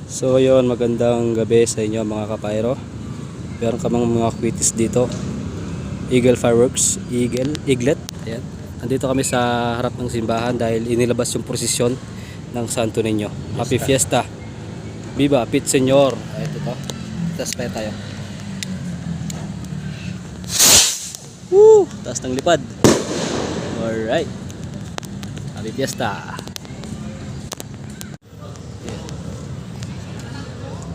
So yun, magandang gabi sa inyo mga kapayro. Meron kamang mga kwitis dito. Eagle Fireworks, Eaglet. Ayan. Nandito kami sa harap ng simbahan dahil inilabas yung prosesyon ng Santo Niño. Happy Fiesta. Viva Pit Señor. Ito to. Taas pa tayo. Woo! Taas ng lipad. Alright. Happy Fiesta.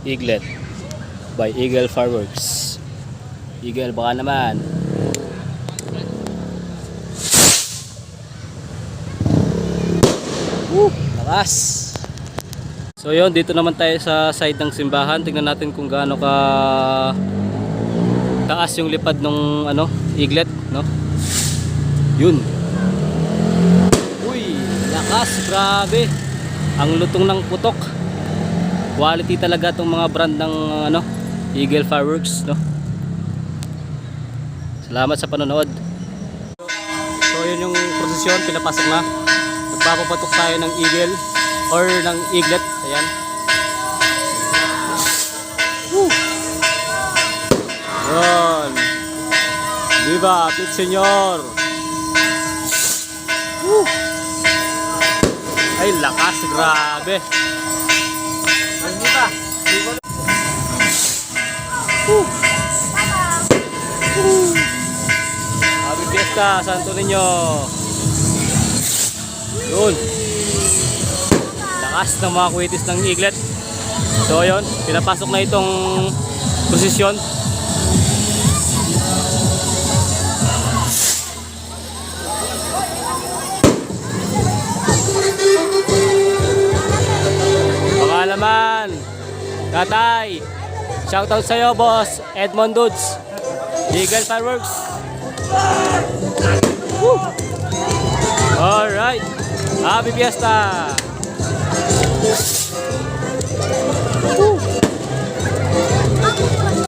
Eaglet by Eagle Fireworks. Eagle baka naman. Lakas. So yun, dito naman tayo sa side ng simbahan. Tingnan natin kung gaano ka taas yung lipad ng eaglet, no? Yun. Uy, lakas, grabe. Ang lutong ng putok. Quality talaga itong mga brand ng Eagle Fireworks, no? Salamat sa panonood. So yun yung prosesyon, pinapasok na. Nagpapapatok tayo ng eagle or ng eaglet. Ayan. Woo! Yun. Viva Pit Señor. Woo! Ay, lakas, grabe. Happy Fiesta, Santo Niño. Yun. Lakas ng mga kwitis ng eaglet. So yun, pinapasok na itong posisyon. Pangalaman Tatay, shoutout sa'yo, boss Edmond Dudes, Eagle Fireworks. Woo! Alright, Happy Fiesta.